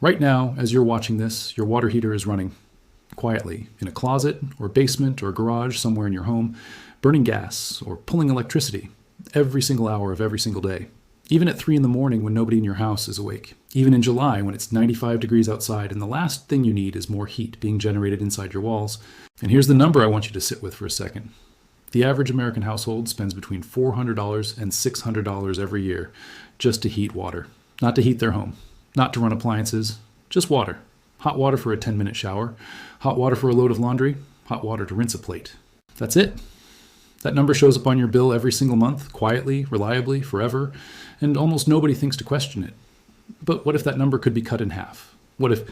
Right now, as you're watching this, your water heater is running quietly in a closet or basement or garage somewhere in your home, burning gas or pulling electricity every single hour of every single day. Even at 3 in the morning when nobody in your house is awake. Even in July when it's 95 degrees outside and the last thing you need is more heat being generated inside your walls. And here's the number I want you to sit with for a second. The average American household spends between $400 and $600 every year just to heat water. Not to heat their home, not to run appliances, just water. Hot water for a 10-minute shower, hot water for a load of laundry, hot water to rinse a plate. That's it. That number shows up on your bill every single month, quietly, reliably, forever, and almost nobody thinks to question it. But what if that number could be cut in half? What if,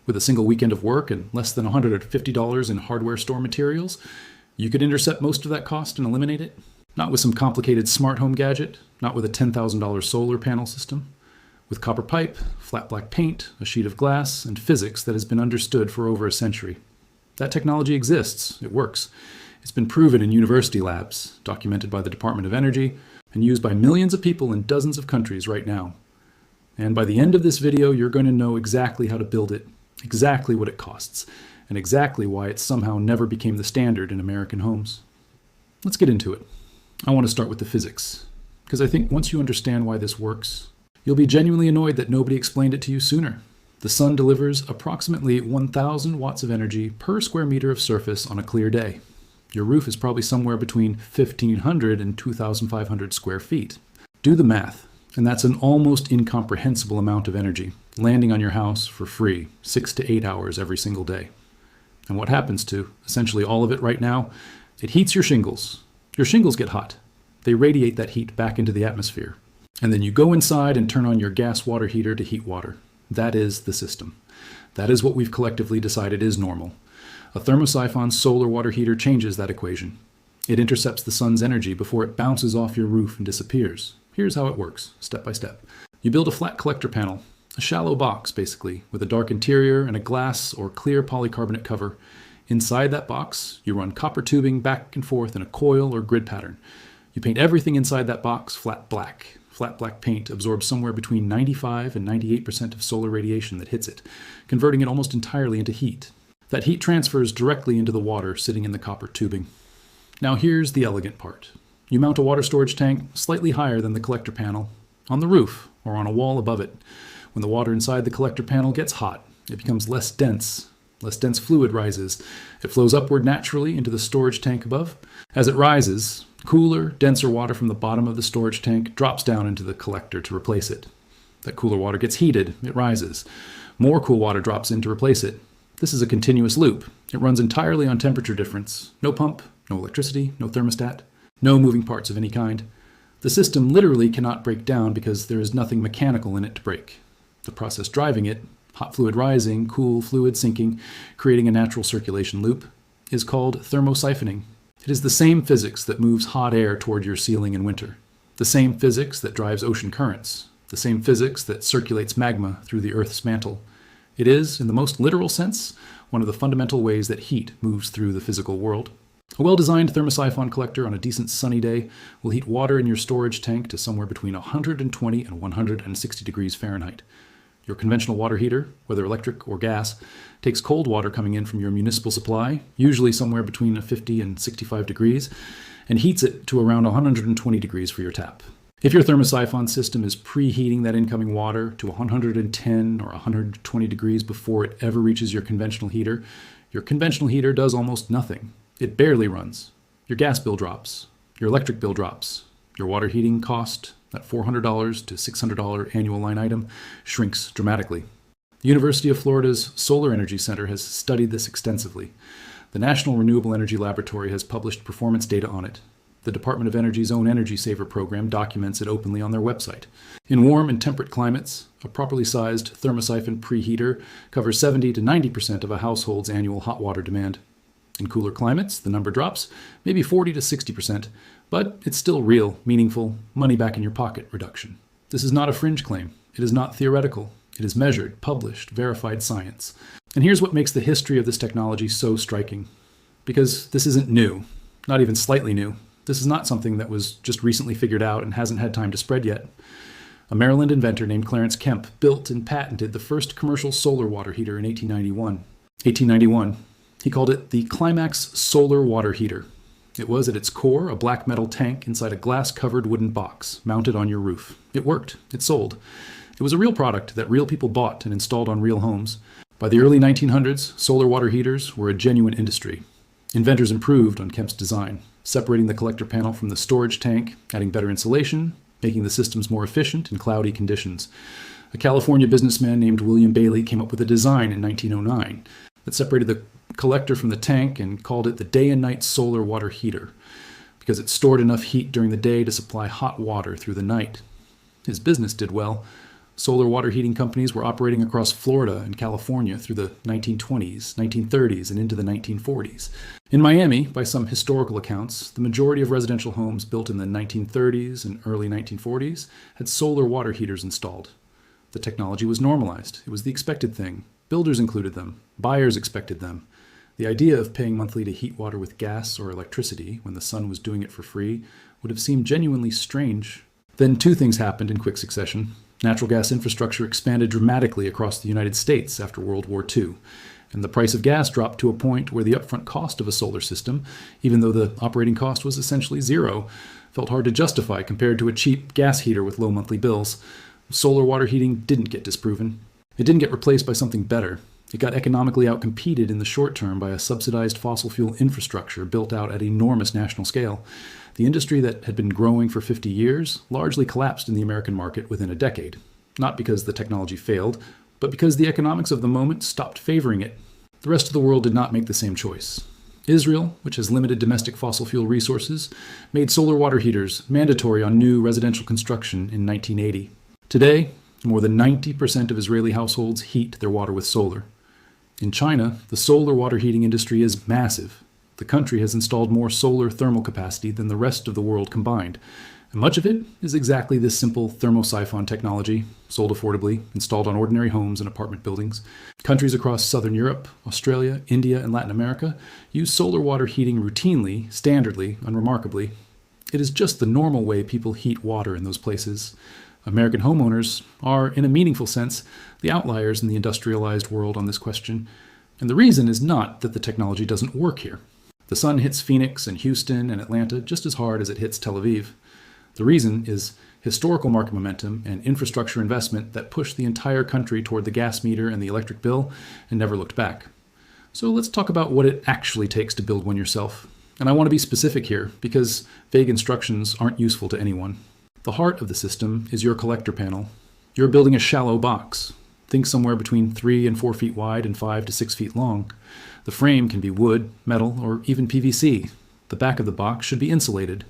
with a single weekend of work and less than $150 in hardware store materials, you could intercept most of that cost and eliminate it? Not with some complicated smart home gadget, not with a $10,000 solar panel system. With copper pipe, flat black paint, a sheet of glass, and physics that has been understood for over a century. That technology exists. It works. It's been proven in university labs, documented by the Department of Energy, and used by millions of people in dozens of countries right now. And by the end of this video, you're going to know exactly how to build it, exactly what it costs, and exactly why it somehow never became the standard in American homes. Let's get into it. I want to start with the physics, because I think once you understand why this works, you'll be genuinely annoyed that nobody explained it to you sooner. The sun delivers approximately 1,000 watts of energy per square meter of surface on a clear day. Your roof is probably somewhere between 1,500 and 2,500 square feet. Do the math, and that's an almost incomprehensible amount of energy landing on your house for free, 6 to 8 hours every single day. And what happens to essentially all of it right now? It heats your shingles. Your shingles get hot. They radiate that heat back into the atmosphere. And then you go inside and turn on your gas water heater to heat water. That is the system. That is what we've collectively decided is normal. A thermosiphon solar water heater changes that equation. It intercepts the sun's energy before it bounces off your roof and disappears. Here's how it works, step by step. You build a flat collector panel, a shallow box basically, with a dark interior and a glass or clear polycarbonate cover. Inside that box, you run copper tubing back and forth in a coil or grid pattern. You paint everything inside that box flat black. Flat black paint absorbs somewhere between 95 and 98% of solar radiation that hits it, converting it almost entirely into heat. That heat transfers directly into the water sitting in the copper tubing. Now here's the elegant part. You mount a water storage tank slightly higher than the collector panel, on the roof or on a wall above it. When the water inside the collector panel gets hot, it becomes less dense. Less dense fluid rises. It flows upward naturally into the storage tank above. As it rises, cooler, denser water from the bottom of the storage tank drops down into the collector to replace it. That cooler water gets heated, it rises. More cool water drops in to replace it. This is a continuous loop. It runs entirely on temperature difference. No pump, no electricity, no thermostat, no moving parts of any kind. The system literally cannot break down because there is nothing mechanical in it to break. The process driving it, hot fluid rising, cool fluid sinking, creating a natural circulation loop, is called thermosiphoning. It is the same physics that moves hot air toward your ceiling in winter. The same physics that drives ocean currents. The same physics that circulates magma through the Earth's mantle. It is, in the most literal sense, one of the fundamental ways that heat moves through the physical world. A well-designed thermosiphon collector on a decent sunny day will heat water in your storage tank to somewhere between 120 and 160 degrees Fahrenheit. Your conventional water heater, whether electric or gas, takes cold water coming in from your municipal supply, usually somewhere between 50 and 65 degrees, and heats it to around 120 degrees for your tap. If your thermosiphon system is preheating that incoming water to 110 or 120 degrees before it ever reaches your conventional heater does almost nothing. It barely runs. Your gas bill drops. Your electric bill drops. Your water heating cost, that $400 to $600 annual line item, shrinks dramatically. The University of Florida's Solar Energy Center has studied this extensively. The National Renewable Energy Laboratory has published performance data on it. The Department of Energy's own Energy Saver program documents it openly on their website. In warm and temperate climates, a properly sized thermosiphon preheater covers 70 to 90% of a household's annual hot water demand. In cooler climates, the number drops, maybe 40 to 60%, but it's still real, meaningful, money back in your pocket reduction. This is not a fringe claim. It is not theoretical. It is measured, published, verified science. And here's what makes the history of this technology so striking. Because this isn't new, not even slightly new. This is not something that was just recently figured out and hasn't had time to spread yet. A Maryland inventor named Clarence Kemp built and patented the first commercial solar water heater in 1891. He called it the Climax Solar Water Heater. It was at its core a black metal tank inside a glass-covered wooden box mounted on your roof. It worked. It sold. It was a real product that real people bought and installed on real homes. By the early 1900s, solar water heaters were a genuine industry. Inventors improved on Kemp's design, separating the collector panel from the storage tank, adding better insulation, making the systems more efficient in cloudy conditions. A California businessman named William Bailey came up with a design in 1909 that separated the collector from the tank and called it the day and night solar water heater because it stored enough heat during the day to supply hot water through the night. His business did well. Solar water heating companies were operating across Florida and California through the 1920s, 1930s, and into the 1940s. In Miami, by some historical accounts, the majority of residential homes built in the 1930s and early 1940s had solar water heaters installed. The technology was normalized. It was the expected thing. Builders included them. Buyers expected them. The idea of paying monthly to heat water with gas or electricity when the sun was doing it for free would have seemed genuinely strange. Then two things happened in quick succession. Natural gas infrastructure expanded dramatically across the United States after World War II, and the price of gas dropped to a point where the upfront cost of a solar system, even though the operating cost was essentially zero, felt hard to justify compared to a cheap gas heater with low monthly bills. Solar water heating didn't get disproven. It didn't get replaced by something better. It got economically outcompeted in the short term by a subsidized fossil fuel infrastructure built out at enormous national scale. The industry that had been growing for 50 years largely collapsed in the American market within a decade, not because the technology failed, but because the economics of the moment stopped favoring it. The rest of the world did not make the same choice. Israel, which has limited domestic fossil fuel resources, made solar water heaters mandatory on new residential construction in 1980. Today, more than 90% of Israeli households heat their water with solar. In China, the solar water heating industry is massive. The country has installed more solar thermal capacity than the rest of the world combined. And much of it is exactly this simple thermosiphon technology, sold affordably, installed on ordinary homes and apartment buildings. Countries across Southern Europe, Australia, India, and Latin America use solar water heating routinely, standardly, unremarkably. It is just the normal way people heat water in those places. American homeowners are, in a meaningful sense, the outliers in the industrialized world on this question. And the reason is not that the technology doesn't work here. The sun hits Phoenix and Houston and Atlanta just as hard as it hits Tel Aviv. The reason is historical market momentum and infrastructure investment that pushed the entire country toward the gas meter and the electric bill and never looked back. So let's talk about what it actually takes to build one yourself. And I want to be specific here because vague instructions aren't useful to anyone. The heart of the system is your collector panel. You're building a shallow box. Think somewhere between 3 and 4 feet wide and 5 to 6 feet long. The frame can be wood, metal, or even PVC. The back of the box should be insulated.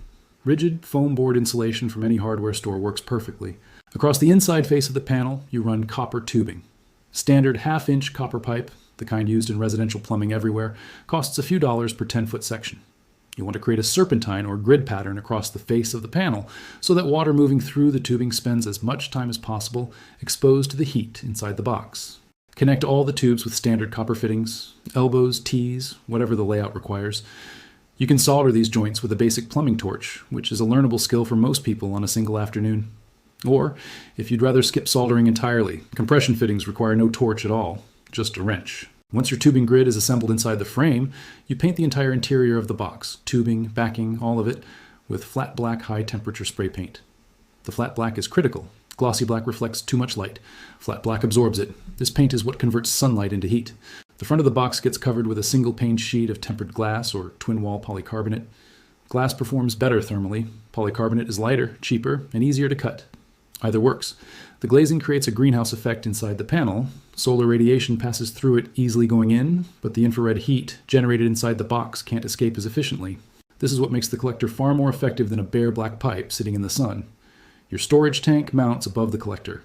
Rigid foam board insulation from any hardware store works perfectly. Across the inside face of the panel, you run copper tubing. Standard half-inch copper pipe, the kind used in residential plumbing everywhere, costs a few dollars per 10-foot section. You want to create a serpentine or grid pattern across the face of the panel so that water moving through the tubing spends as much time as possible exposed to the heat inside the box. Connect all the tubes with standard copper fittings, elbows, T's, whatever the layout requires. You can solder these joints with a basic plumbing torch, which is a learnable skill for most people on a single afternoon. Or, if you'd rather skip soldering entirely, compression fittings require no torch at all, just a wrench. Once your tubing grid is assembled inside the frame, you paint the entire interior of the box, tubing, backing, all of it, with flat black high-temperature spray paint. The flat black is critical. Glossy black reflects too much light. Flat black absorbs it. This paint is what converts sunlight into heat. The front of the box gets covered with a single-pane sheet of tempered glass or twin-wall polycarbonate. Glass performs better thermally. Polycarbonate is lighter, cheaper, and easier to cut. Either works. The glazing creates a greenhouse effect inside the panel. Solar radiation passes through it easily going in, but the infrared heat generated inside the box can't escape as efficiently. This is what makes the collector far more effective than a bare black pipe sitting in the sun. Your storage tank mounts above the collector.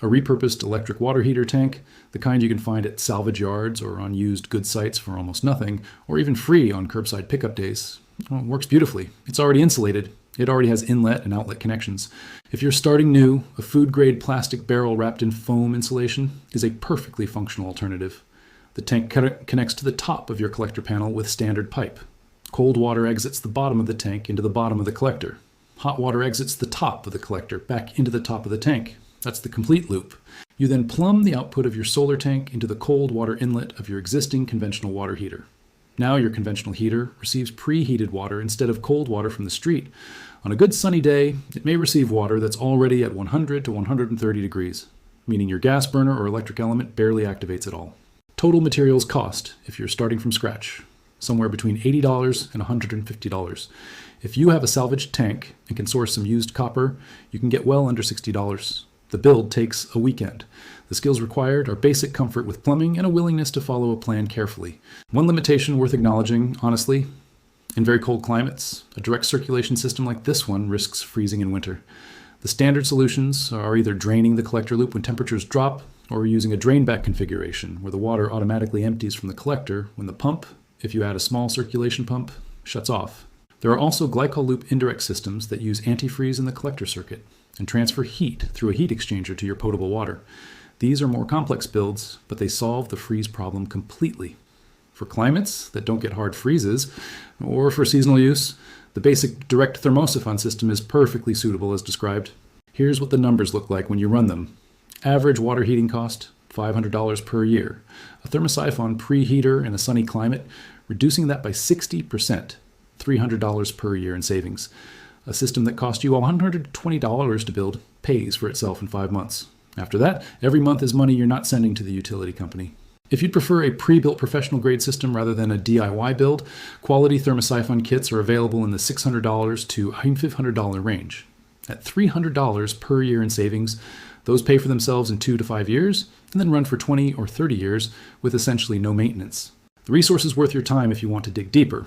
A repurposed electric water heater tank, the kind you can find at salvage yards or on used goods sites for almost nothing, or even free on curbside pickup days, works beautifully. It's already insulated. It already has inlet and outlet connections. If you're starting new, a food-grade plastic barrel wrapped in foam insulation is a perfectly functional alternative. The tank connects to the top of your collector panel with standard pipe. Cold water exits the bottom of the tank into the bottom of the collector. Hot water exits the top of the collector back into the top of the tank. That's the complete loop. You then plumb the output of your solar tank into the cold water inlet of your existing conventional water heater. Now your conventional heater receives preheated water instead of cold water from the street. On a good sunny day, it may receive water that's already at 100 to 130 degrees, meaning your gas burner or electric element barely activates at all. Total materials cost, if you're starting from scratch, somewhere between $80 and $150. If you have a salvaged tank and can source some used copper, you can get well under $60. The build takes a weekend. The skills required are basic comfort with plumbing and a willingness to follow a plan carefully. One limitation worth acknowledging, honestly, in very cold climates, a direct circulation system like this one risks freezing in winter. The standard solutions are either draining the collector loop when temperatures drop or using a drain-back configuration where the water automatically empties from the collector when the pump, if you add a small circulation pump, shuts off. There are also glycol loop indirect systems that use antifreeze in the collector circuit and transfer heat through a heat exchanger to your potable water. These are more complex builds, but they solve the freeze problem completely. For climates that don't get hard freezes, or for seasonal use, the basic direct thermosiphon system is perfectly suitable as described. Here's what the numbers look like when you run them. Average water heating cost, $500 per year. A thermosiphon preheater in a sunny climate, reducing that by 60%, $300 per year in savings. A system that cost you $120 to build pays for itself in 5 months. After that, every month is money you're not sending to the utility company. If you'd prefer a pre-built professional grade system rather than a DIY build, quality thermosiphon kits are available in the $600 to $500 range. At $300 per year in savings, those pay for themselves in 2 to 5 years and then run for 20 or 30 years with essentially no maintenance. The resource is worth your time if you want to dig deeper.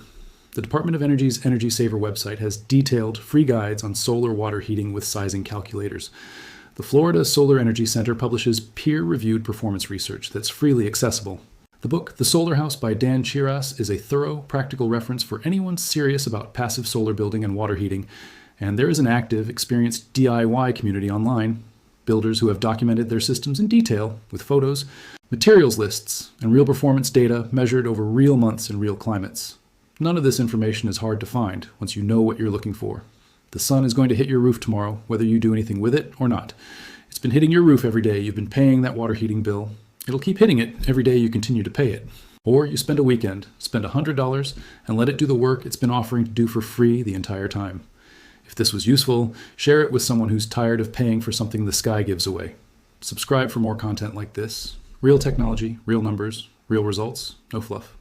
The Department of Energy's Energy Saver website has detailed free guides on solar water heating with sizing calculators. The Florida Solar Energy Center publishes peer-reviewed performance research that's freely accessible. The book, The Solar House by Dan Chiras, is a thorough, practical reference for anyone serious about passive solar building and water heating, and there is an active, experienced DIY community online, builders who have documented their systems in detail with photos, materials lists, and real performance data measured over real months and real climates. None of this information is hard to find once you know what you're looking for. The sun is going to hit your roof tomorrow, whether you do anything with it or not. It's been hitting your roof every day you've been paying that water heating bill. It'll keep hitting it every day you continue to pay it. Or you spend a weekend, spend $100, and let it do the work it's been offering to do for free the entire time. If this was useful, share it with someone who's tired of paying for something the sky gives away. Subscribe for more content like this. Real technology, real numbers, real results, no fluff.